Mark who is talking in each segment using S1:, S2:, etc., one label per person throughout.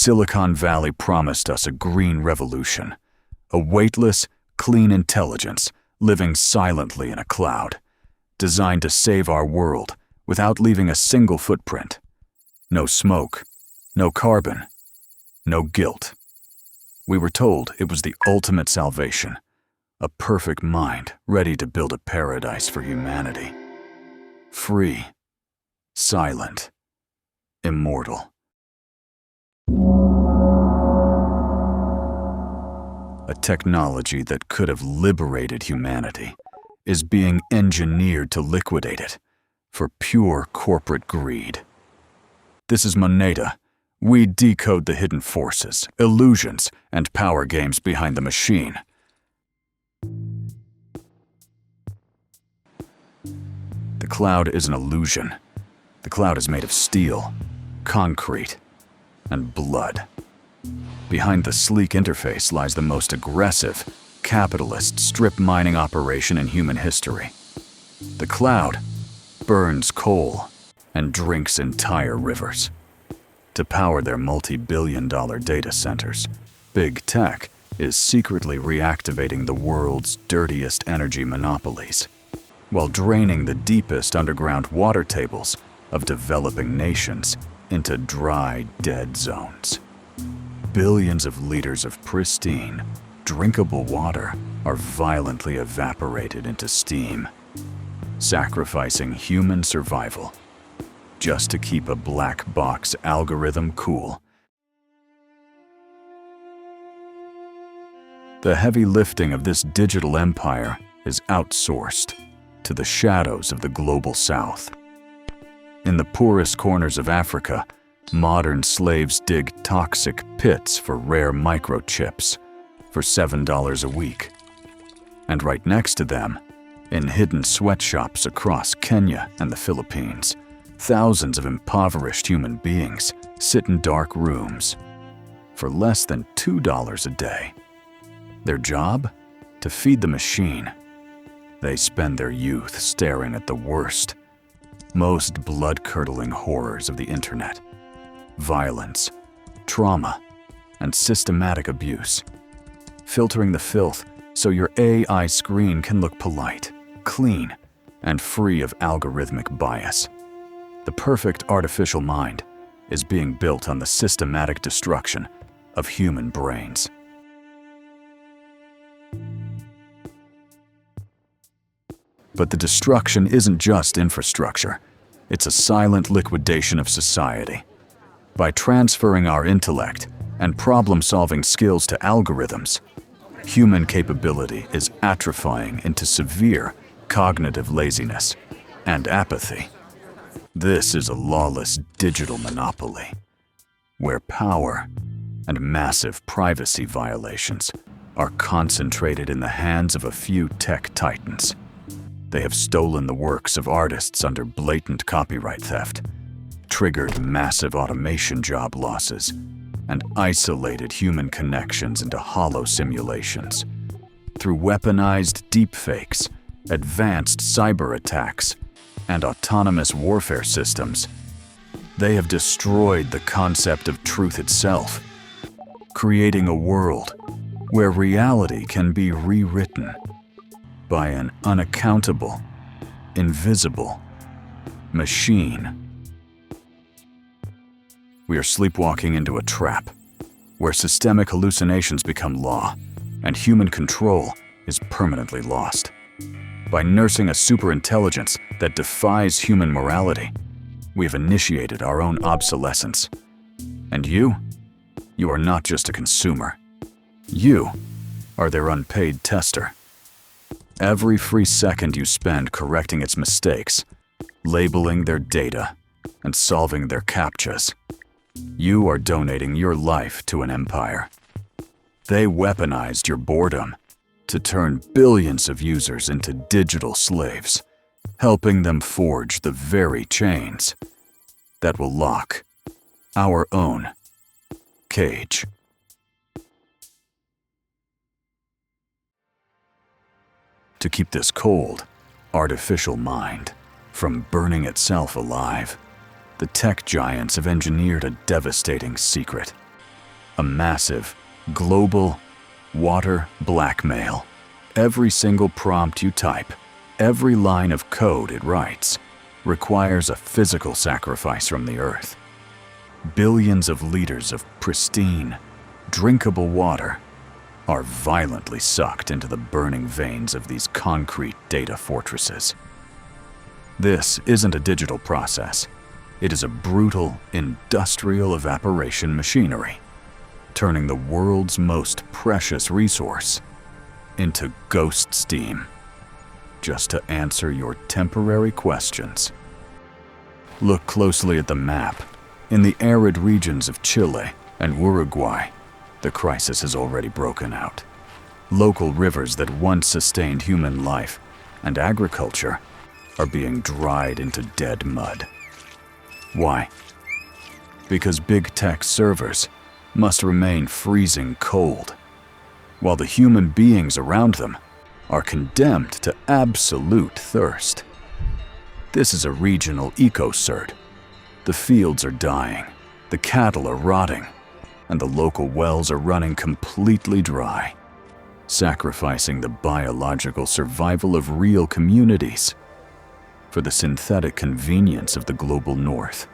S1: Silicon Valley promised us a green revolution, a weightless, clean intelligence living silently in a cloud, designed to save our world without leaving a single footprint. No smoke, no carbon, no guilt. We were told it was the ultimate salvation, a perfect mind ready to build a paradise for humanity. Free, silent, immortal. A technology that could have liberated humanity is being engineered to liquidate it for pure corporate greed. This is MONETA. We decode the hidden forces, illusions, and power games behind the machine. The cloud is an illusion. The cloud is made of steel, concrete, and blood. Behind the sleek interface lies the most aggressive, capitalist strip mining operation in human history. The cloud burns coal and drinks entire rivers. To power their multi-billion-dollar data centers, big tech is secretly reactivating the world's dirtiest energy monopolies, while draining the deepest underground water tables of developing nations into dry, dead zones. Billions of liters of pristine, drinkable water are violently evaporated into steam, sacrificing human survival just to keep a black box algorithm cool. The heavy lifting of this digital empire is outsourced to the shadows of the global south. In the poorest corners of Africa, modern slaves dig toxic pits for rare microchips for $7 a week. And right next to them, in hidden sweatshops across Kenya and the Philippines, thousands of impoverished human beings sit in dark rooms for less than $2 a day. Their job? To feed the machine. They spend their youth staring at the worst, most blood-curdling horrors of the internet. Violence, trauma, and systematic abuse. Filtering the filth so your AI screen can look polite, clean, and free of algorithmic bias. The perfect artificial mind is being built on the systematic destruction of human brains. But the destruction isn't just infrastructure. It's a silent liquidation of society. By transferring our intellect and problem-solving skills to algorithms, human capability is atrophying into severe cognitive laziness and apathy. This is a lawless digital monopoly, where power and massive privacy violations are concentrated in the hands of a few tech titans. They have stolen the works of artists under blatant copyright theft, triggered massive automation job losses, and isolated human connections into hollow simulations. Through weaponized deepfakes, advanced cyber attacks, and autonomous warfare systems, they have destroyed the concept of truth itself, creating a world where reality can be rewritten by an unaccountable, invisible machine. We are sleepwalking into a trap where systemic hallucinations become law and human control is permanently lost. By nursing a superintelligence that defies human morality, we have initiated our own obsolescence. And you are not just a consumer. You are their unpaid tester. Every free second you spend correcting its mistakes, labeling their data, and solving their CAPTCHAs, you are donating your life to an empire. They weaponized your boredom to turn billions of users into digital slaves, helping them forge the very chains that will lock our own cage. To keep this cold, artificial mind from burning itself alive, the tech giants have engineered a devastating secret. A massive, global water blackmail. Every single prompt you type, every line of code it writes, requires a physical sacrifice from the earth. Billions of liters of pristine, drinkable water are violently sucked into the burning veins of these concrete data fortresses. This isn't a digital process. It is a brutal, industrial evaporation machinery, turning the world's most precious resource into ghost steam, just to answer your temporary questions. Look closely at the map. In the arid regions of Chile and Uruguay, the crisis has already broken out. Local rivers that once sustained human life and agriculture are being dried into dead mud. Why? Because big tech servers must remain freezing cold, while the human beings around them are condemned to absolute thirst. This is a regional ecocide. The fields are dying, the cattle are rotting, and the local wells are running completely dry, sacrificing the biological survival of real communities for the synthetic convenience of the global north.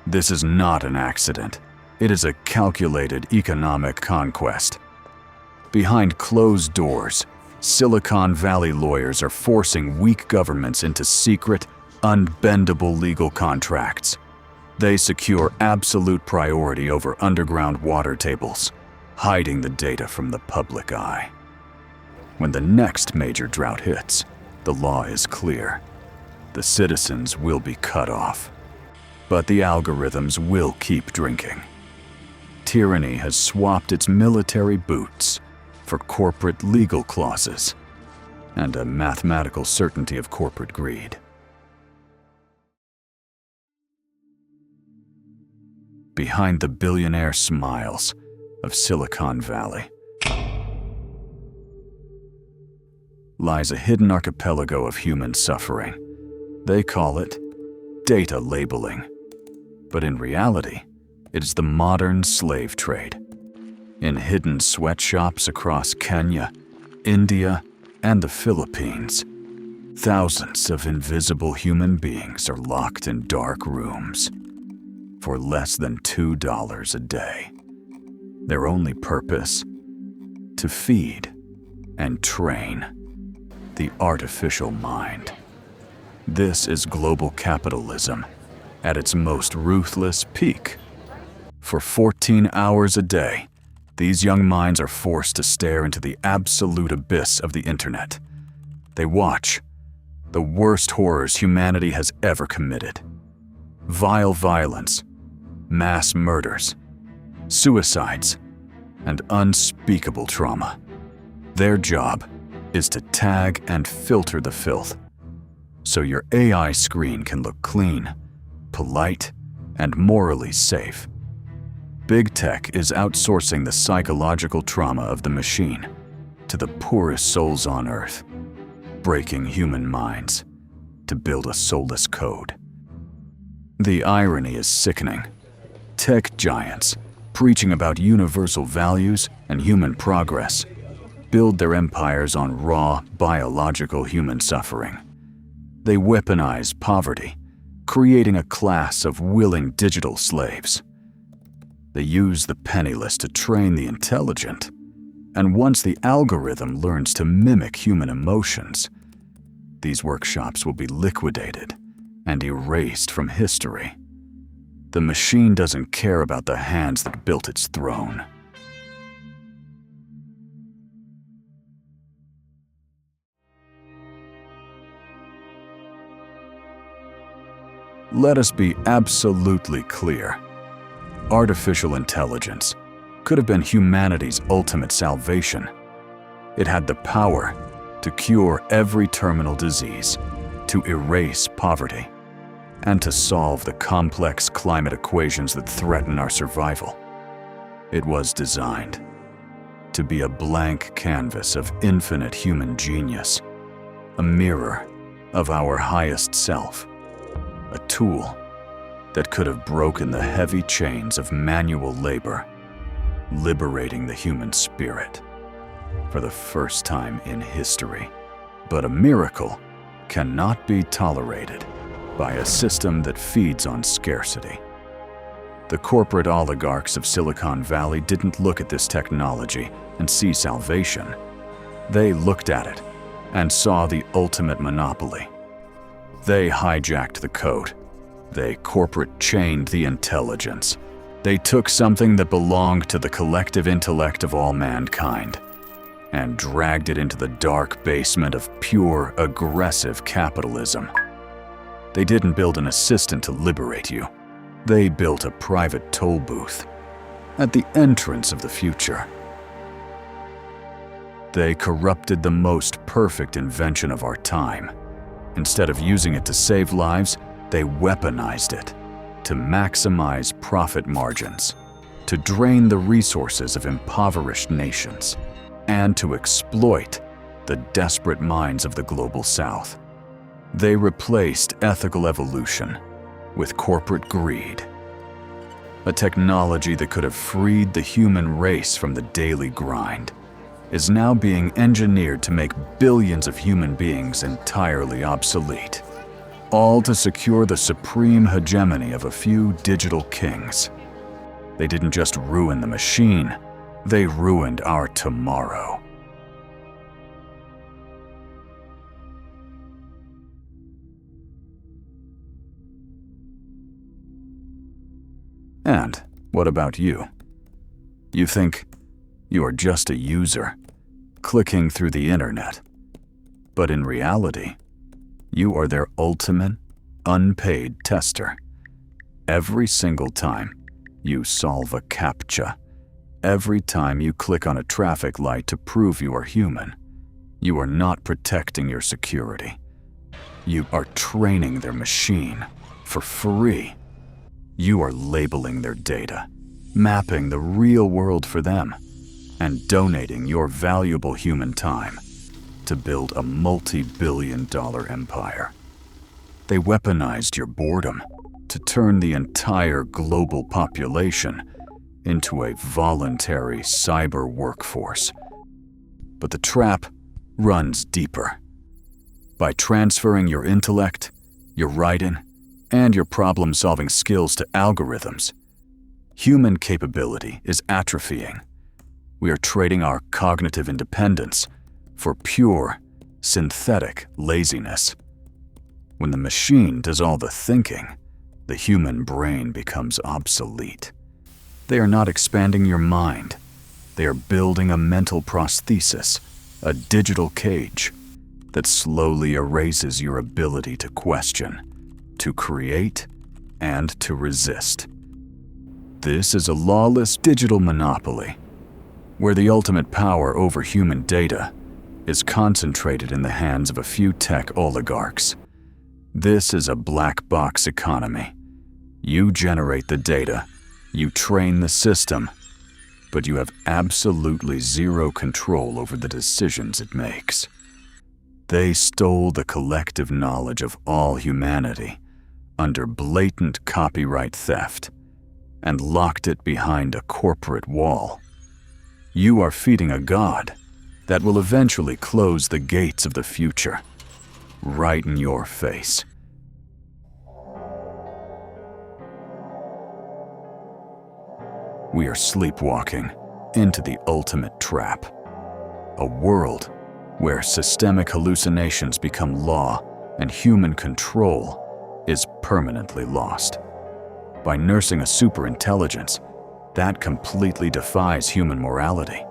S1: This is not an accident. It is a calculated economic conquest. Behind closed doors, Silicon Valley lawyers are forcing weak governments into secret, unbendable legal contracts. They secure absolute priority over underground water tables, hiding the data from the public eye. When the next major drought hits, the law is clear. The citizens will be cut off, but the algorithms will keep drinking. Tyranny has swapped its military boots for corporate legal clauses and a mathematical certainty of corporate greed. Behind the billionaire smiles of Silicon Valley lies a hidden archipelago of human suffering. They call it data labeling. But in reality, it is the modern slave trade. In hidden sweatshops across Kenya, India, and the Philippines, thousands of invisible human beings are locked in dark rooms for less than $2 a day. Their only purpose? To feed and train the artificial mind. This is global capitalism at its most ruthless peak. For 14 hours a day, these young minds are forced to stare into the absolute abyss of the internet. They watch the worst horrors humanity has ever committed. Vile violence, mass murders, suicides, and unspeakable trauma. Their job is to tag and filter the filth, so your AI screen can look clean, polite, and morally safe. Big tech is outsourcing the psychological trauma of the machine to the poorest souls on Earth, breaking human minds to build a soulless code. The irony is sickening. Tech giants, preaching about universal values and human progress, build their empires on raw, biological human suffering. They weaponize poverty, creating a class of willing digital slaves. They use the penniless to train the intelligent, and once the algorithm learns to mimic human emotions, these workshops will be liquidated and erased from history. The machine doesn't care about the hands that built its throne. Let us be absolutely clear. Artificial intelligence could have been humanity's ultimate salvation. It had the power to cure every terminal disease, to erase poverty, and to solve the complex climate equations that threaten our survival. It was designed to be a blank canvas of infinite human genius, a mirror of our highest self, a tool that could have broken the heavy chains of manual labor liberating the human spirit for the first time in history. But a miracle cannot be tolerated by a system that feeds on scarcity. The corporate oligarchs of Silicon Valley didn't look at this technology and see salvation. They looked at it and saw the ultimate monopoly. They hijacked the code. They corporate chained the intelligence. They took something that belonged to the collective intellect of all mankind and dragged it into the dark basement of pure, aggressive capitalism. They didn't build an assistant to liberate you. They built a private toll booth at the entrance of the future. They corrupted the most perfect invention of our time. Instead of using it to save lives, they weaponized it to maximize profit margins, to drain the resources of impoverished nations, and to exploit the desperate minds of the global South. They replaced ethical evolution with corporate greed. A technology that could have freed the human race from the daily grind is now being engineered to make billions of human beings entirely obsolete, all to secure the supreme hegemony of a few digital kings. They didn't just ruin the machine, they ruined our tomorrow. And what about you? You think you are just a user, clicking through the internet. But in reality, you are their ultimate, unpaid tester. Every single time you solve a CAPTCHA, every time you click on a traffic light to prove you are human, you are not protecting your security. You are training their machine for free. You are labeling their data, mapping the real world for them, and donating your valuable human time to build a multi-billion-dollar empire. They weaponized your boredom to turn the entire global population into a voluntary cyber workforce. But the trap runs deeper. By transferring your intellect, your writing, and your problem-solving skills to algorithms, human capability is atrophying. We are trading our cognitive independence for pure, synthetic laziness. When the machine does all the thinking, the human brain becomes obsolete. They are not expanding your mind. They are building a mental prosthesis, a digital cage that slowly erases your ability to question, to create, and to resist. This is a lawless digital monopoly, where the ultimate power over human data is concentrated in the hands of a few tech oligarchs. This is a black box economy. You generate the data, you train the system, but you have absolutely zero control over the decisions it makes. They stole the collective knowledge of all humanity under blatant copyright theft and locked it behind a corporate wall. You are feeding a god that will eventually close the gates of the future, right in your face. We are sleepwalking into the ultimate trap, a world where systemic hallucinations become law and human control is permanently lost. By nursing a superintelligence that completely defies human morality,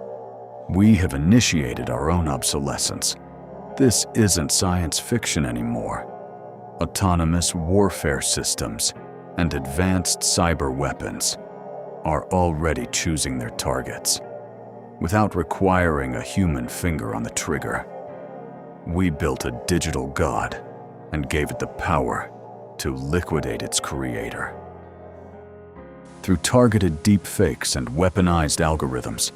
S1: we have initiated our own obsolescence. This isn't science fiction anymore. Autonomous warfare systems and advanced cyber weapons are already choosing their targets without requiring a human finger on the trigger. We built a digital god and gave it the power to liquidate its creator. Through targeted deepfakes and weaponized algorithms,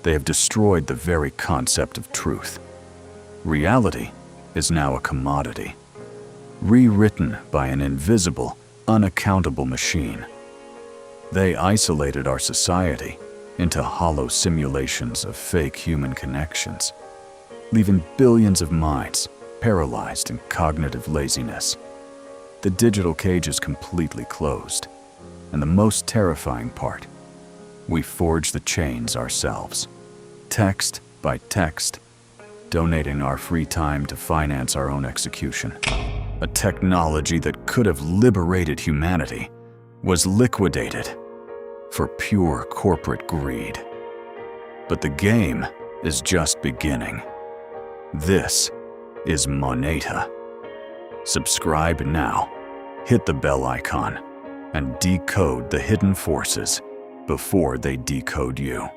S1: they have destroyed the very concept of truth. Reality is now a commodity, rewritten by an invisible, unaccountable machine. They isolated our society into hollow simulations of fake human connections, leaving billions of minds paralyzed in cognitive laziness. The digital cage is completely closed, and the most terrifying part, we forge the chains ourselves, text by text, donating our free time to finance our own execution. A technology that could have liberated humanity was liquidated for pure corporate greed. But the game is just beginning. This is MONETA. Subscribe now, hit the bell icon, and decode the hidden forces before they decode you.